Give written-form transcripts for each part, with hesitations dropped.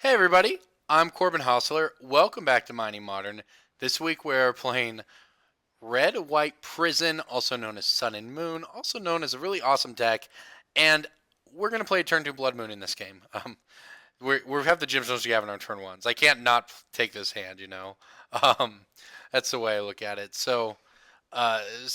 Hey everybody, I'm Corbin Hostler. Welcome back to Mining Modern. This week we're playing Red White Prison, also known as Sun and Moon, also known as a really awesome deck, and we're going to play Turn 2 Blood Moon in this game. We have the Gemstones we have in our turn ones. I can't not take this hand, you know. Um, that's the way I look at it. So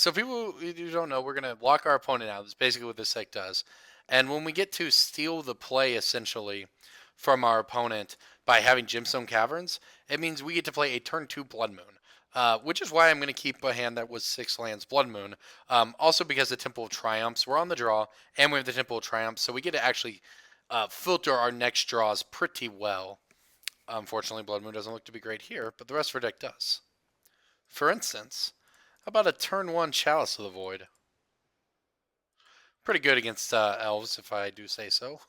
people who don't know, we're going to lock our opponent out. That's basically what this deck does. And when we get to steal the play, essentially, from our opponent by having Gemstone Caverns, it means we get to play a turn 2 Blood Moon. Which is why I'm going to keep a hand that was 6 lands Blood Moon. Also because the Temple of Triumphs, we're on the draw, and we have the Temple of Triumphs, so we get to actually filter our next draws pretty well. Unfortunately, Blood Moon doesn't look to be great here, but the rest of our deck does. For instance, how about a turn 1 Chalice of the Void? Pretty good against Elves, if I do say so.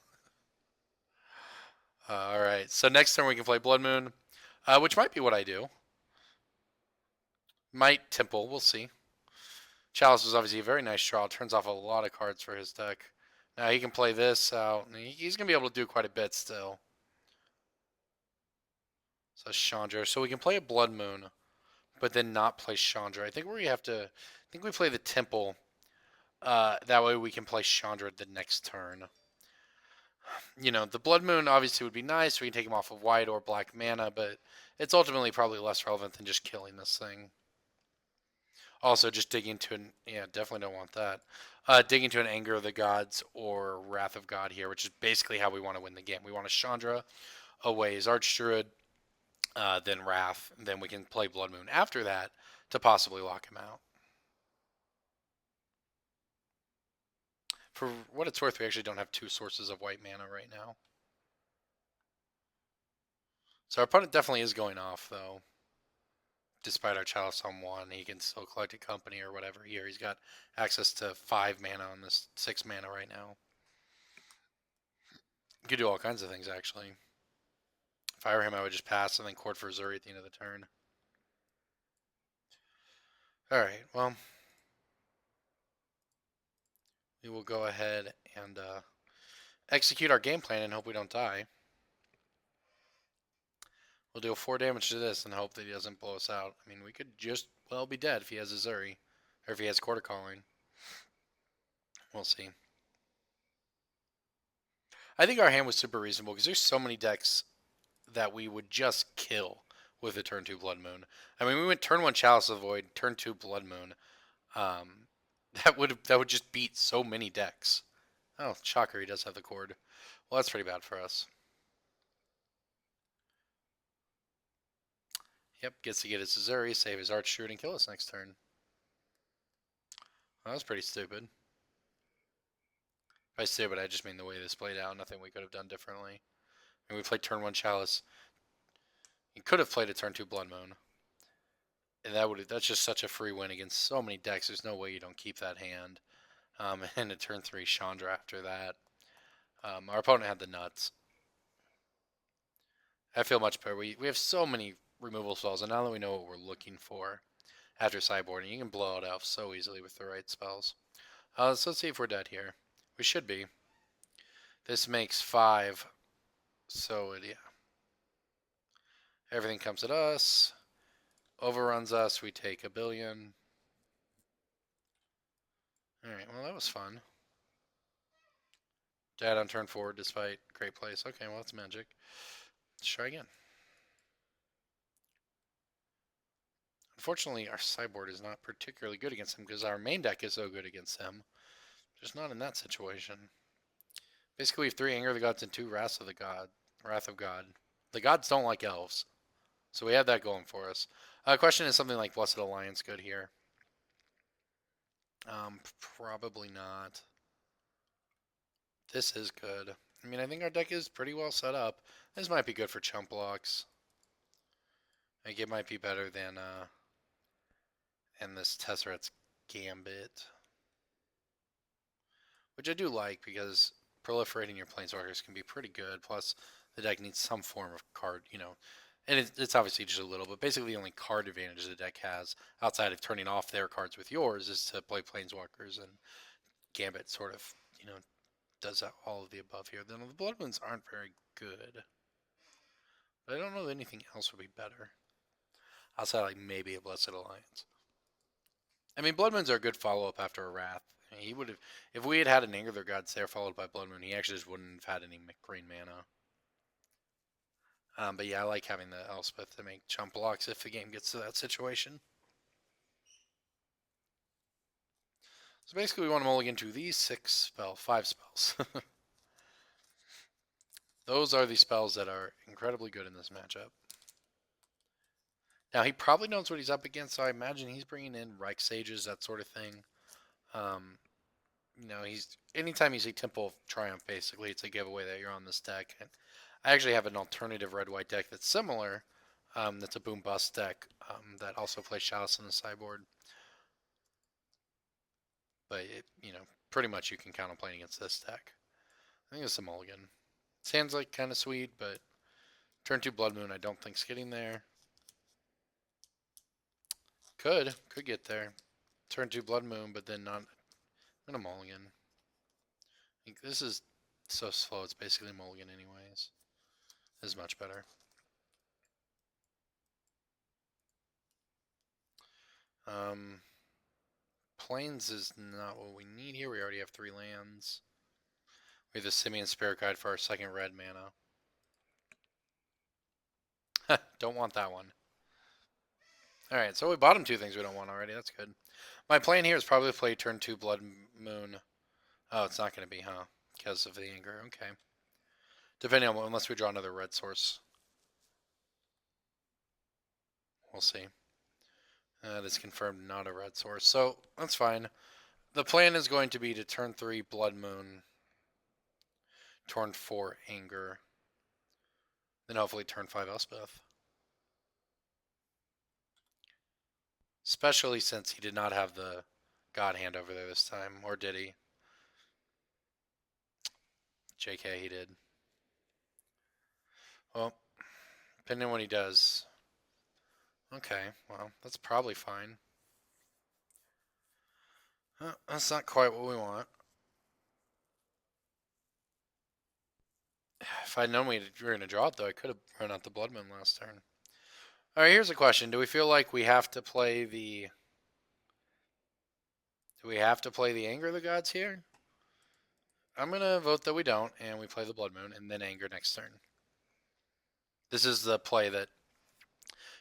Alright, so next turn we can play Blood Moon, which might be what I do. Might Temple, we'll see. Chalice was obviously a very nice draw. Turns off a lot of cards for his deck. Now he can play this out. He's going to be able to do quite a bit still. So Chandra. So we can play a Blood Moon, but then not play Chandra. I think we have to. I think we play the Temple. That way we can play Chandra the next turn. You know, the Blood Moon obviously would be nice. We can take him off of white or black mana, but it's ultimately probably less relevant than just killing this thing. Also, just dig into an yeah, definitely don't want that. Dig into an Anger of the Gods or Wrath of God here, which is basically how we want to win the game. We want to Chandra away his Archdruid, then Wrath, and then we can play Blood Moon after that to possibly lock him out. For what it's worth, we actually don't have two sources of white mana right now. So our opponent definitely is going off, though. Despite our Chalice on 1, he can still collect a company or whatever here. He's got access to 5 mana on this 6 mana right now. You could do all kinds of things, actually. If I were him, I would just pass and then Court for Zuri at the end of the turn. Alright, well, we will go ahead and execute our game plan and hope we don't die. We'll deal 4 damage to this and hope that he doesn't blow us out. I mean, we could just well be dead if he has a Zuri, or if he has Quarter Calling. We'll see. I think our hand was super reasonable because there's so many decks that we would just kill with a turn 2 Blood Moon. I mean, we went turn 1 Chalice of the Void, turn 2 Blood Moon. That would just beat so many decks. Oh, shocker, he does have the cord. Well, that's pretty bad for us. Yep, gets to get his Zuri, save his Archdruid, and kill us next turn. Well, that was pretty stupid. By stupid, I just mean the way this played out. Nothing we could have done differently. And we played turn 1 Chalice. He could have played a turn 2 Blood Moon. And that's just such a free win against so many decks. There's no way you don't keep that hand. And a turn 3 Chandra after that. Our opponent had the nuts. I feel much better. We have so many removal spells, and now that we know what we're looking for after sideboarding, you can blow it out so easily with the right spells. So let's see if we're dead here. We should be. This makes 5. So, yeah. Everything comes at us. Overruns us. We take 1 billion. Alright, well, that was fun. Dead on turn 4 despite great plays. Okay, well, that's magic. Let's try again. Unfortunately, our sideboard is not particularly good against him because our main deck is so good against him. Just not in that situation. Basically, we have 3 Anger of the Gods and 2 Wrath of God. The gods don't like elves. So we have that going for us. Question is something like Blessed Alliance good here? Probably not. This is good. I mean, I think our deck is pretty well set up. This might be good for chump blocks. I think it might be better than this Tesserat's Gambit. Which I do like because proliferating your planeswalkers can be pretty good. Plus, the deck needs some form of card, you know. And it's obviously just a little, but basically the only card advantage the deck has outside of turning off their cards with yours is to play planeswalkers, and Gambit sort of, you know, does all of the above here. Then the Blood Moons aren't very good. But I don't know that anything else would be better. Outside, like, maybe a Blessed Alliance. I mean, Blood Moons are a good follow-up after a Wrath. He would have, if we had had an Anger of the Gods there followed by Blood Moon, he actually just wouldn't have had any green mana. But yeah, I like having the Elspeth to make chump blocks if the game gets to that situation. So basically, we want to mulligan to these 5 spells. Those are the spells that are incredibly good in this matchup. Now, he probably knows what he's up against, so I imagine he's bringing in Reich Sages, that sort of thing. Anytime you see Temple of Triumph, basically, it's a giveaway that you're on this deck. And I actually have an alternative red-white deck that's similar. That's a boom bust deck that also plays Chalice on the sideboard. But pretty much you can count on playing against this deck. I think it's a mulligan. Sounds like kind of sweet, but turn 2 Blood Moon I don't think's getting there. Could get there. Turn 2 Blood Moon, but then not. I'm gonna mulligan. This is so slow. It's basically mulligan anyways. This is much better. Plains is not what we need here. We already have 3 lands. We have the Simian Spirit Guide for our second red mana. Don't want that one. Alright, so we bottom 2 things we don't want already. That's good. My plan here is probably to play turn 2 Blood Moon. Oh, it's not going to be, huh? Because of the anger. Okay. Depending on, unless we draw another red source. We'll see. That's confirmed not a red source. So, that's fine. The plan is going to be to turn 3 Blood Moon. Turn 4 Anger. Then hopefully turn 5 Elspeth. Especially since he did not have the God Hand over there this time. Or did he? JK, he did. Well, depending on what he does. Okay, well, that's probably fine. That's not quite what we want. If I'd known we were going to draw it, though, I could have run out the Blood Moon last turn. All right, here's a question. Do we feel like we have to play the... Do we have to play the Anger of the Gods here? I'm going to vote that we don't, and we play the Blood Moon, and then Anger next turn. This is the play that...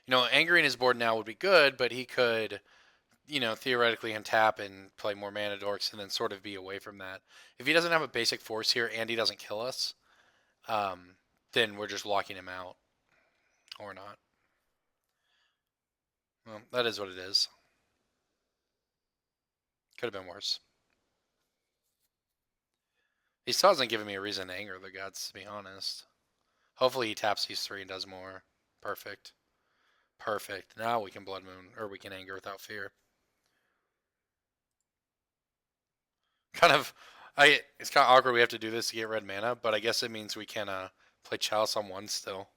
angering his board now would be good, but he could... theoretically untap and play more mana dorks and then sort of be away from that. If he doesn't have a basic force here and he doesn't kill us, then we're just locking him out. Or not. Well, that is what it is. Could have been worse. He still hasn't given me a reason to anger the gods, to be honest. Hopefully he taps these 3 and does more. Perfect. Perfect. Now we can Blood Moon, or we can anger without fear. It's kind of awkward we have to do this to get red mana, but I guess it means we can play Chalice on 1 still.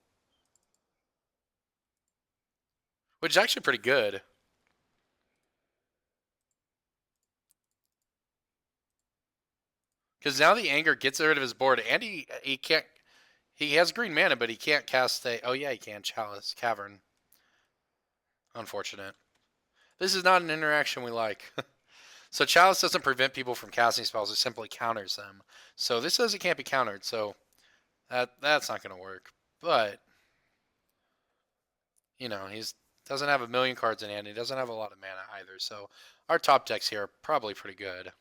Which is actually pretty good. Because now the anger gets rid of his board, and he can't... He has green mana, but he can't cast a... Oh yeah, he can. Chalice. Cavern. Unfortunate. This is not an interaction we like. So Chalice doesn't prevent people from casting spells, it simply counters them. So this says it can't be countered, so that's not going to work. But, he doesn't have a million cards in hand, he doesn't have a lot of mana either, so our top decks here are probably pretty good.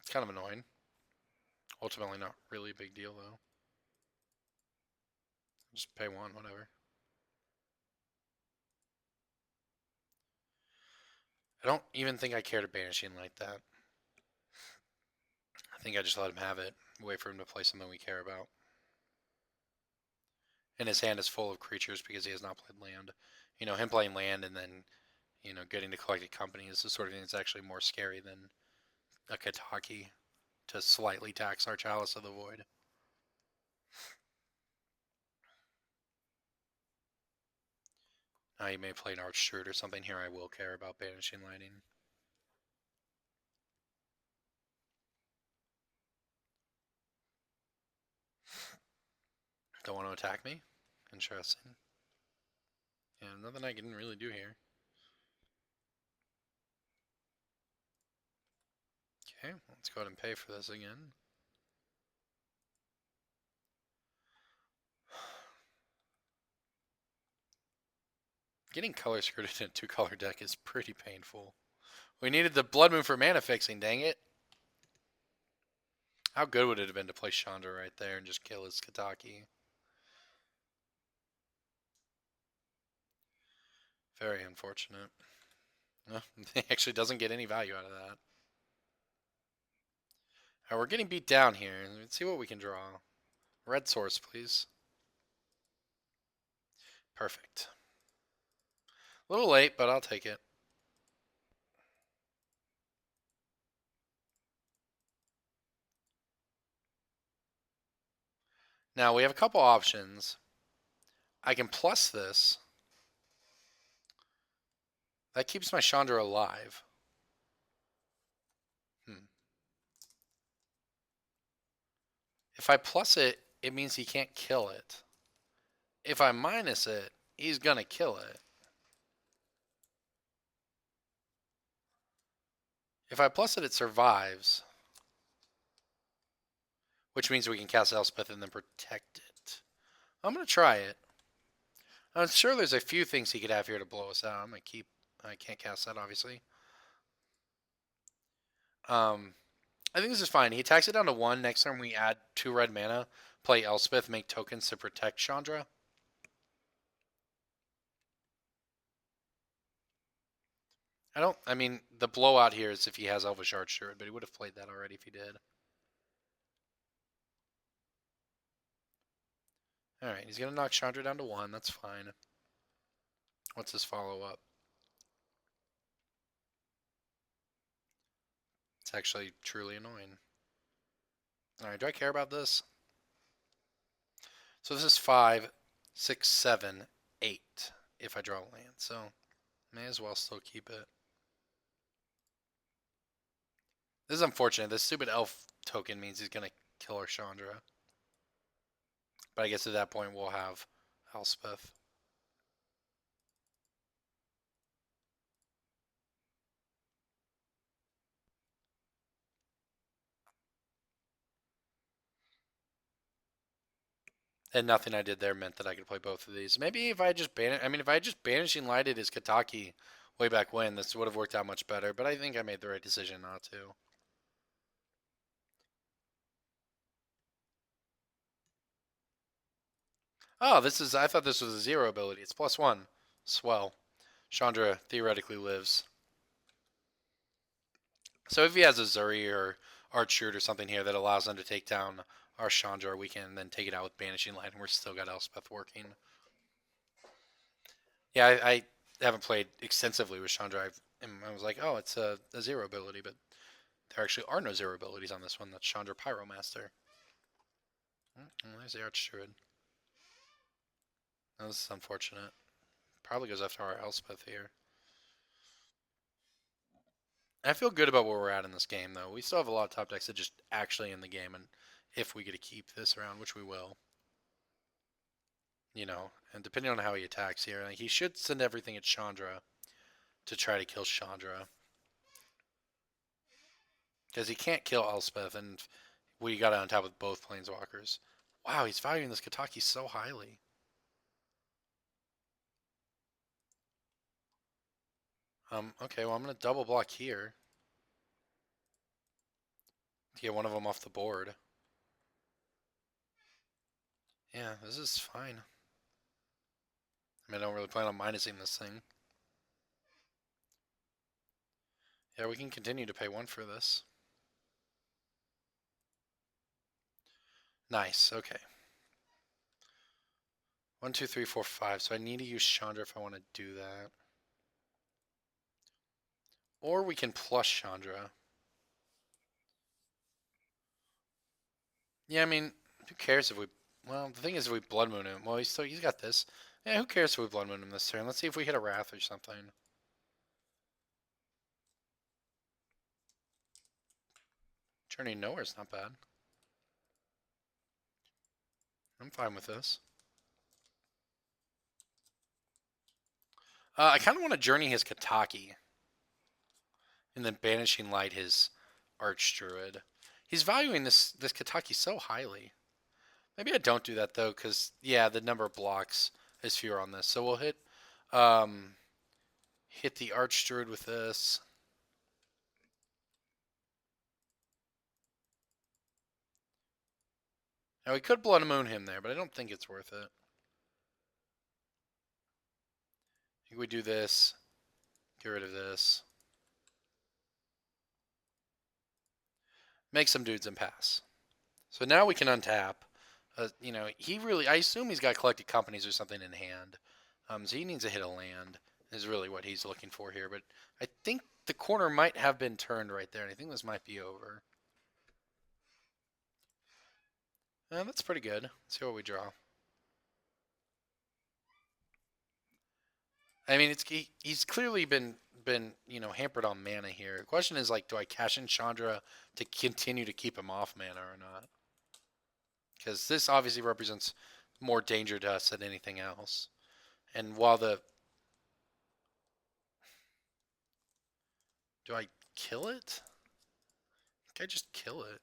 It's kind of annoying. Ultimately not really a big deal, though. Just pay 1, whatever. I don't even think I care to Banishing like that. I think I just let him have it. Wait for him to play something we care about. And his hand is full of creatures because he has not played land. Him playing land and then, getting to Collected Company is the sort of thing that's actually more scary than a Kataki to slightly tax our Chalice of the Void. Now you may play an Archdruid or something here. I will care about Banishing Lighting. Don't want to attack me. Interesting. Yeah, nothing I can really do here. Okay, let's go ahead and pay for this again. Getting color skirted in a 2-color deck is pretty painful. We needed the Blood Moon for mana fixing, dang it. How good would it have been to play Chandra right there and just kill his Kataki? Very unfortunate. No, he actually doesn't get any value out of that. Alright, we're getting beat down here. Let's see what we can draw. Red source, please. Perfect. A little late, but I'll take it. Now, we have a couple options. I can plus this. That keeps my Chandra alive. If I plus it, it means he can't kill it. If I minus it, he's gonna kill it. If I plus it, it survives. Which means we can cast Elspeth and then protect it. I'm gonna try it. I'm sure there's a few things he could have here to blow us out. I'm gonna keep... I can't cast that, obviously. I think this is fine. He attacks it down to 1. Next turn we add 2 red mana, play Elspeth, make tokens to protect Chandra. I mean, the blowout here is if he has Elvish Archer, but he would have played that already if he did. Alright, he's going to knock Chandra down to 1. That's fine. What's his follow-up? It's actually truly annoying. Alright, do I care about this? So this is 5, 6, 7, 8 if I draw a land. So may as well still keep it. This is unfortunate. This stupid elf token means he's going to kill our Chandra. But I guess at that point we'll have Elspeth. And nothing I did there meant that I could play both of these. Maybe if I just if I just Banishing Lighted his Kataki way back when, this would have worked out much better. But I think I made the right decision not to. Oh, I thought this was a 0 ability. It's +1. Swell. Chandra theoretically lives. So if he has a Zuri or Archshoot or something here that allows them to take down our Chandra, we can then take it out with Banishing Light, and we're still got Elspeth working. Yeah, I haven't played extensively with Chandra. I was like, oh, it's a 0 ability, but there actually are no 0 abilities on this one. That's Chandra Pyromaster. Oh, there's the Archdruid. Oh, this is unfortunate. Probably goes after our Elspeth here. I feel good about where we're at in this game, though. We still have a lot of top decks that just actually in the game, and if we get to keep this around, which we will, and depending on how he attacks here, like, he should send everything at Chandra to try to kill Chandra. Because he can't kill Elspeth, and we got it on top with both Planeswalkers. Wow, he's valuing this Kataki so highly. Okay, well, I'm going to double block here to get one of them off the board. Yeah, this is fine. I don't really plan on minusing this thing. Yeah, we can continue to pay 1 for this. Nice, okay. 1, 2, 3, 4, 5. So I need to use Chandra if I want to do that. Or we can plus Chandra. Yeah, I mean, who cares if we... Well, the thing is if we Blood Moon him. Well, he's got this. Yeah, who cares if we Blood Moon him this turn? Let's see if we hit a Wrath or something. Journey Nowhere's not bad. I'm fine with this. I kind of want to journey his Kataki and then banishing light his Archdruid. He's valuing this Kataki so highly. Maybe I don't do that though, because yeah, the number of blocks is fewer on this. So we'll um, hit the Archdruid with this. Now we could Blood Moon him there, but I don't think it's worth it. I think we do this. Get rid of this. Make some dudes and pass. So now we can untap. He really, I assume he's got collected companies or something in hand. So he needs to hit a land, is really what he's looking for here. But I think the corner might have been turned right there, and I think this might be over. That's pretty good. Let's see what we draw. I mean, he's clearly been hampered on mana here. The question is like, do I cash in Chandra to continue to keep him off mana or not? Because this obviously represents more danger to us than anything else. And while do I kill it? I just kill it.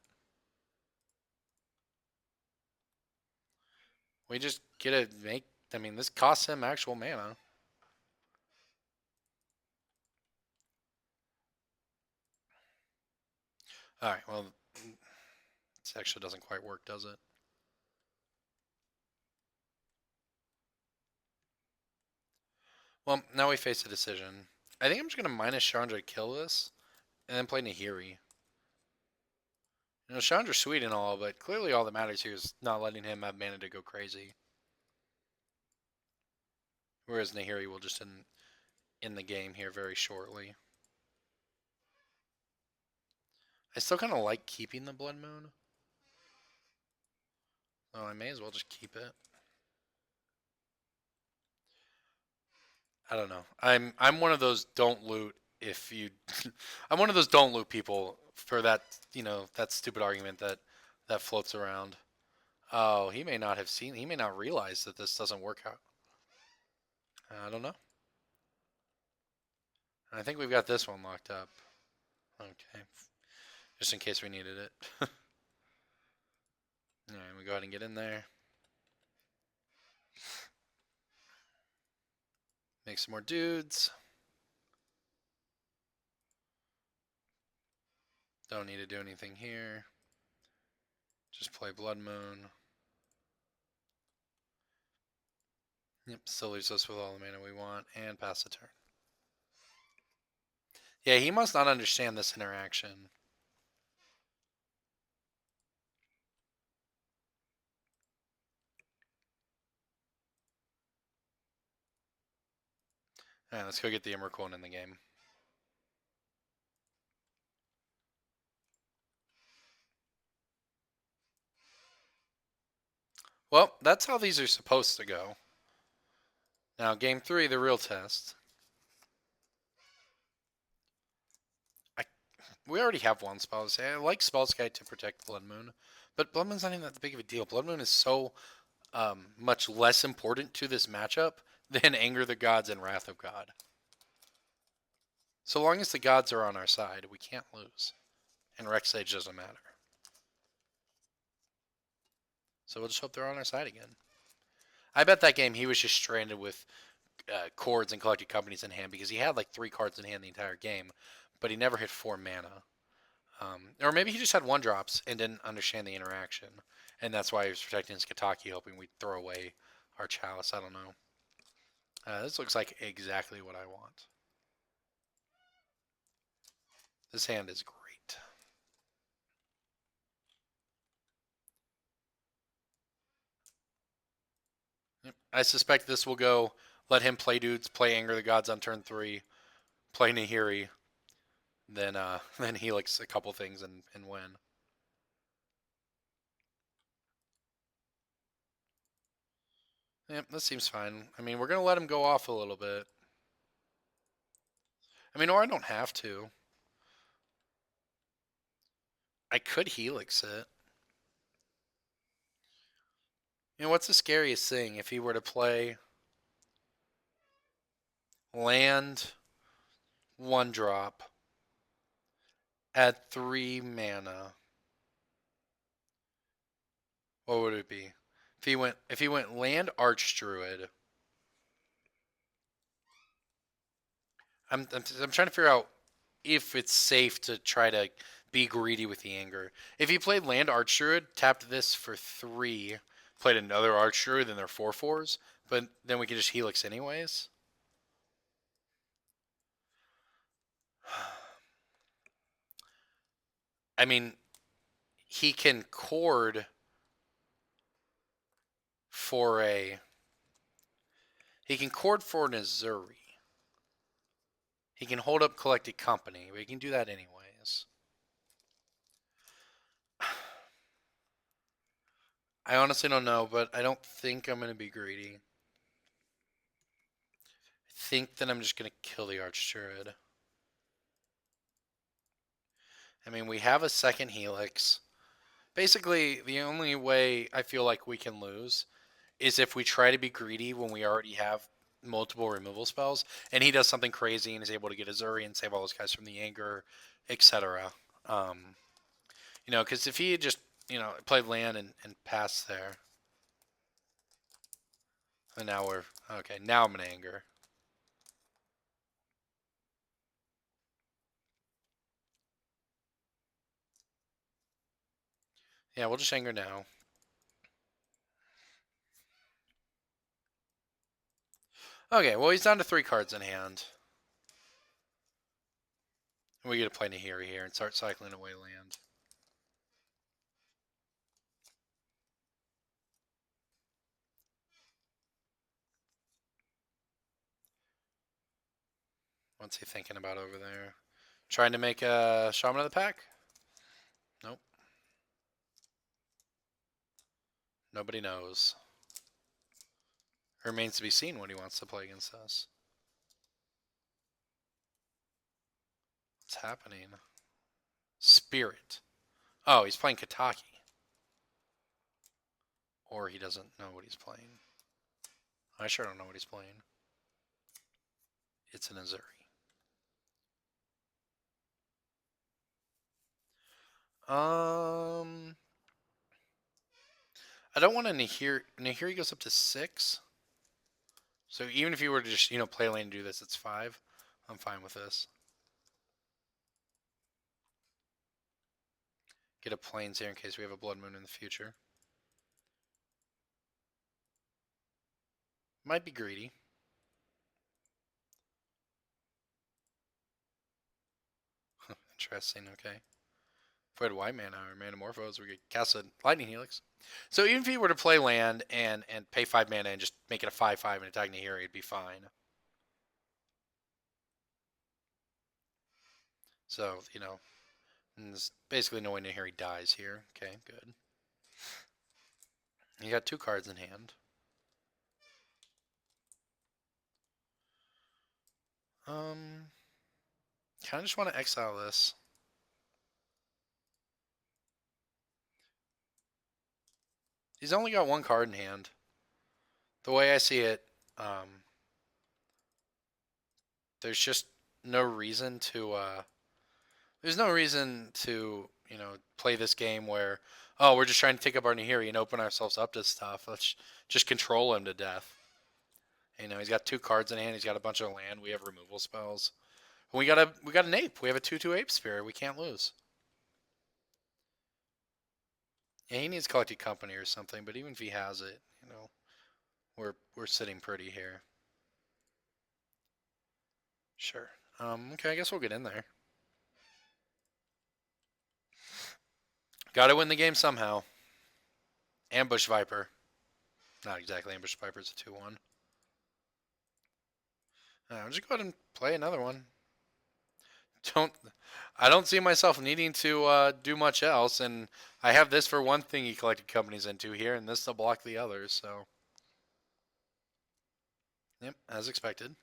We just get to make. I mean, this costs him actual mana. All right. Well, this actually doesn't quite work, does it? Well, now we face a decision. I think I'm just gonna minus Chandra to kill this, and then play Nahiri. Chandra's sweet and all, but clearly all that matters here is not letting him have mana to go crazy. Whereas Nahiri will just in the game here very shortly. I still kind of like keeping the Blood Moon. So I may as well just keep it. I don't know. I'm one of those don't loot if you I'm one of those don't loot people for that, that stupid argument that floats around. Oh, he may not realize that this doesn't work out. I don't know. I think we've got this one locked up. Okay. Just in case we needed it. Alright, we go ahead and get in there. Make some more dudes. Don't need to do anything here. Just play Blood Moon. Yep, still leaves us with all the mana we want and pass the turn. Yeah, he must not understand this interaction. Alright, let's go get the Emrakul in the game. Well, that's how these are supposed to go. Now, game 3, the real test. We already have one spell. I like Spellskite to protect Blood Moon, but Blood Moon's not even that big of a deal. Blood Moon is so much less important to this matchup than Anger the Gods and Wrath of God. So long as the gods are on our side, we can't lose. And Rex Sage doesn't matter. So we'll just hope they're on our side again. I bet that game he was just stranded with chords and collected companies in hand because he had like 3 cards in hand the entire game, but he never hit 4 mana. Or maybe he just had 1-drops and didn't understand the interaction, and that's why he was protecting his Kataki, hoping we'd throw away our Chalice. I don't know. This looks like exactly what I want. This hand is great. Yep. I suspect this will go, let him play dudes, play Anger the Gods on turn 3, play Nahiri, then then Helix a couple things and win. Yep, that seems fine. I mean, we're going to let him go off a little bit. I mean, or I don't have to. I could Helix it. You know, what's the scariest thing if he were to play land 1 drop at 3 mana? What would it be? If he went land Archdruid. I'm trying to figure out if it's safe to try to be greedy with the anger. If he played land Archdruid, tapped this for 3, played another Archdruid, then they're 4/4s, but then we can just Helix anyways. I mean, he can cord for a. He can cord for an Azuri. He can hold up Collected Company, but he can do that anyways. I honestly don't know, but I don't think I'm going to be greedy. I think that I'm just going to kill the Archdruid. I mean, we have a second Helix. Basically, the only way I feel like we can lose is if we try to be greedy when we already have multiple removal spells, and he does something crazy and is able to get Azuri and save all those guys from the anger, etc. Because if he had just, played land and passed there, and now we're okay. Now I'm in anger. Yeah, we'll just anger now. Okay, well he's down to 3 cards in hand. We get to play Nahiri here and start cycling away land. What's he thinking about over there? Trying to make a Shaman of the Pack? Nope. Nobody knows. It remains to be seen what he wants to play against us. What's happening? Spirit. Oh, he's playing Kataki. Or he doesn't know what he's playing. I sure don't know what he's playing. It's an Azuri. I don't want to Nahiri. Nahiri goes up to 6. So even if you were to just, play lane and do this, it's 5. I'm fine with this. Get a plains here in case we have a blood moon in the future. Might be greedy. Interesting, okay. If we had white mana or Manamorphose, we could cast a Lightning Helix. So even if he were to play land and pay 5 mana and just make it a 5/5 and attack Nahiri, it'd be fine. So, there's basically no way Nahiri dies here. Okay, good. You got 2 cards in hand. Kind of just want to exile this. He's only got 1 card in hand. The way I see it, there's just no reason to. There's no reason to play this game where we're just trying to take up our Nahiri and open ourselves up to stuff. Let's just control him to death. He's got 2 cards in hand. He's got a bunch of land. We have removal spells. We got an ape. We have a 2/2 ape spirit. We can't lose. Yeah, he needs Collected Company or something. But even if he has it, we're sitting pretty here. Sure. Okay, I guess we'll get in there. Got to win the game somehow. Ambush Viper. Not exactly Ambush Viper. It's a 2/1. I'll just go ahead and play another one. I don't see myself needing to do much else, and I have this for one thing he Collected Companies into here, and this to block the others. So, yep, as expected.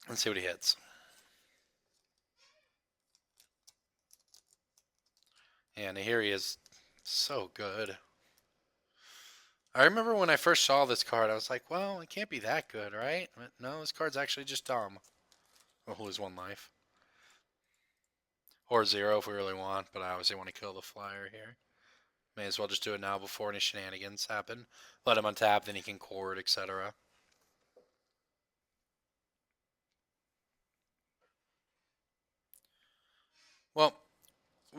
Let's see what he hits. And here he is, so good. I remember when I first saw this card, I was like, well, it can't be that good, right? But no, this card's actually just dumb. We'll lose 1 life. Or 0 if we really want, but I obviously want to kill the flyer here. May as well just do it now before any shenanigans happen. Let him untap, then he can cord, etc. Well,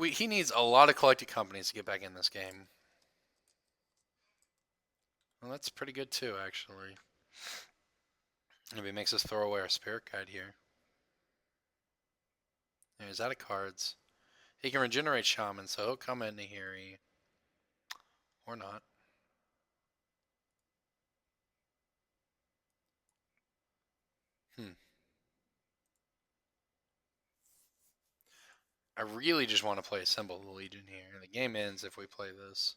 he needs a lot of collected companies to get back in this game. Well, that's pretty good too, actually. Maybe it makes us throw away our spirit guide here. And he's out of cards. He can regenerate shaman, so he'll come into here. Or not. I really just want to play a Symbol of the Legion here. The game ends if we play this.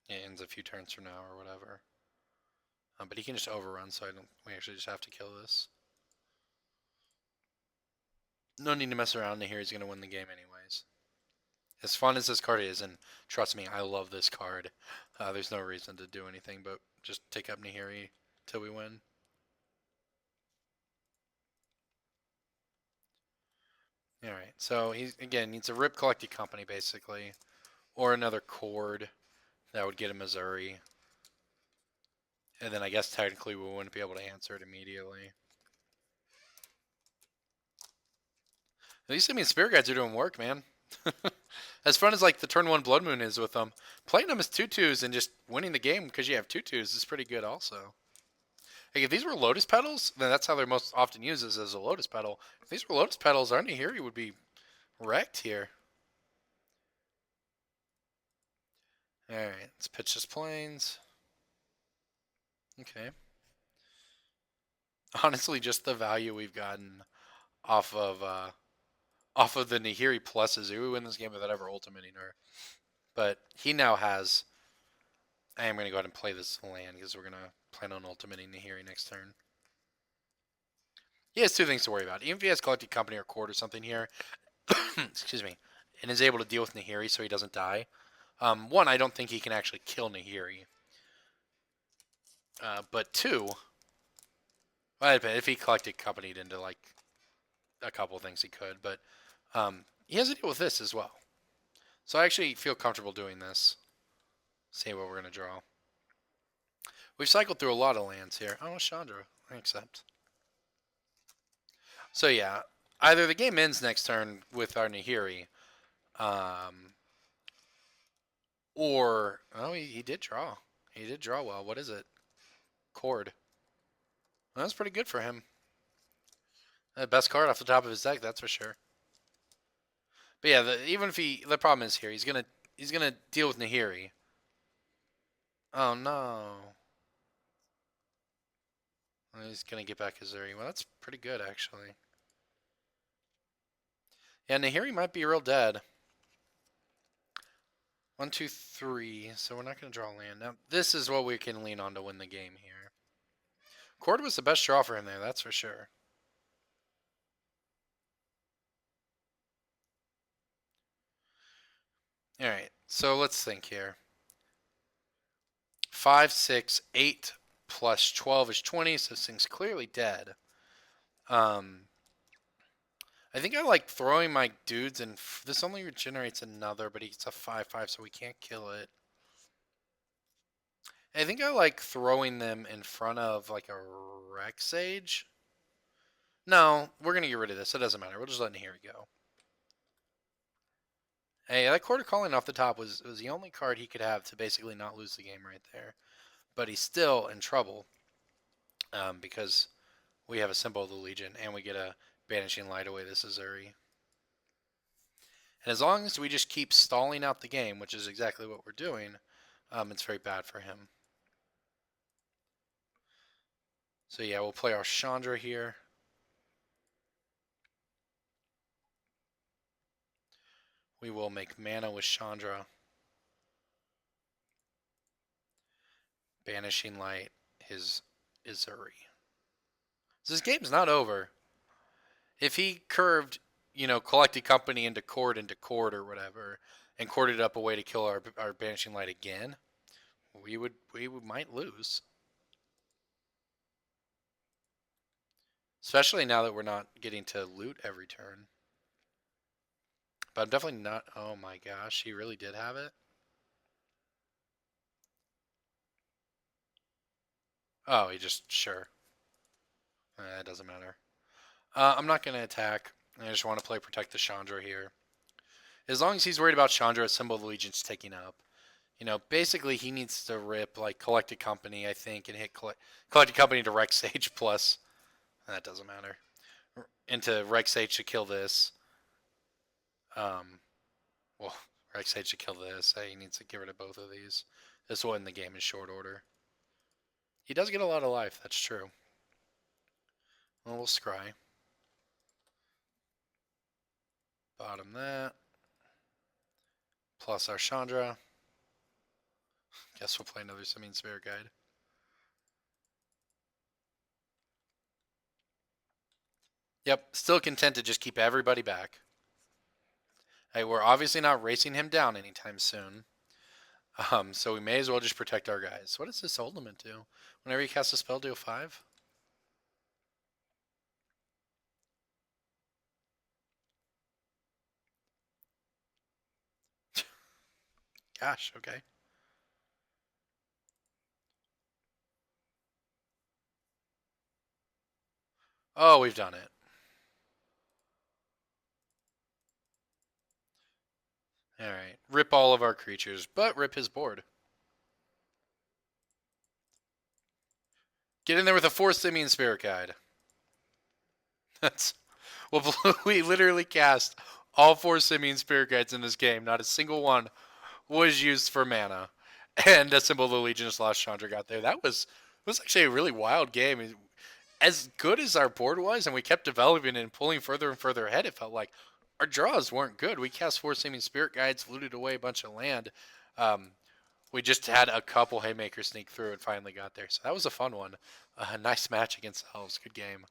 It ends a few turns from now or whatever. But he can just overrun, so we actually just have to kill this. No need to mess around here. He's going to win the game anyways. As fun as this card is, and trust me, I love this card. There's no reason to do anything but just take up Nahiri till we win. Alright, so he, again, needs a Rip Collected Company, basically. Or another Cord. That would get him Missouri. And then I guess technically we wouldn't be able to answer it immediately. At least, I mean, Spirit Guides are doing work, man. As fun as, like, the turn 1 Blood Moon is with them, playing them as 2/2s and just winning the game because you have 2/2s is pretty good also. Like, if these were Lotus Petals, then that's how they're most often used, is as a Lotus Petal. If these were Lotus Petals, our Nahiri would be wrecked here. Alright, let's pitch this Plains. Okay. Honestly, just the value we've gotten off of the Nahiri pluses. We win this game without ever ultimating her. But he now has... I am going to go ahead and play this land because we're going to plan on ultimating Nahiri next turn. He has 2 things to worry about. Even if he has Collected Company or Court or something here, excuse me, and is able to deal with Nahiri so he doesn't die. 1, I don't think he can actually kill Nahiri. But 2, well, if he Collected Companied into like a couple of things he could, but he has to deal with this as well. So I actually feel comfortable doing this. See what we're going to draw. We've cycled through a lot of lands here. Oh, Chandra. I accept. So yeah, either the game ends next turn with our Nahiri, or... Oh, he did draw. He did draw well. What is it? Cord. Well, that's pretty good for him. The best card off the top of his deck, that's for sure. But yeah, even if the problem is here, he's gonna deal with Nahiri. Oh no. Well, he's gonna get back his Zuri. Well, that's pretty good actually. Yeah, Nahiri might be real dead. 1, 2, 3. So we're not gonna draw land. Now this is what we can lean on to win the game here. Cord was the best draw for him there, that's for sure. Alright, so let's think here. 5, 6, 8 plus 12 is 20, so this thing's clearly dead. I think I like throwing my dudes, and this only regenerates another, but it's a 5/5, so we can't kill it. I think I like throwing them in front of like a Rex Sage. No, we're gonna get rid of this. It doesn't matter. We'll just let Nahiri go. Hey, that Quarter Calling off the top was the only card he could have to basically not lose the game right there. But he's still in trouble because we have a Symbol of the Legion and we get a Banishing Light away this Azuri. And as long as we just keep stalling out the game, which is exactly what we're doing, it's very bad for him. So yeah, we'll play our Chandra here. We will make mana with Chandra. Banishing Light his Izuri. So this game's not over. If he curved collected company into court or whatever, and courted up a way to kill our Banishing Light again, we might lose. Especially now that we're not getting to loot every turn. But I'm definitely not. Oh my gosh, he really did have it. Oh, he just sure. It doesn't matter. I'm not going to attack. I just want to play Protect the Chandra here. As long as he's worried about Chandra, Symbol of the Legion's taking up. Basically he needs to rip like Collected Company, I think, and hit Collected Company to Rex Sage plus. That doesn't matter. Into Rex Sage to kill this. Well, Rex Sage to kill this. He needs to get rid of both of these. This will win the game in short order. He does get a lot of life, that's true. Well, we'll scry. Bottom that. Plus our Chandra. Guess we'll play another Simian Spirit Guide. Yep, still content to just keep everybody back. Hey, we're obviously not racing him down anytime soon. So we may as well just protect our guys. What does this ultimate do? Whenever you cast a spell, deal 5? Gosh, okay. Oh, we've done it. Alright. Rip all of our creatures, but rip his board. Get in there with a 4 Simian Spirit Guide. That's... Well, we literally cast all 4 Simian Spirit Guides in this game. Not a single one was used for mana. And a Symbol of the Legion's Lost Chandra got there. It was actually a really wild game. As good as our board was, and we kept developing and pulling further and further ahead, it felt like our draws weren't good. We cast 4 Simian Spirit Guides, looted away a bunch of land. We just had a couple haymakers sneak through and finally got there. So that was a fun one. Nice match against Elves. Good game.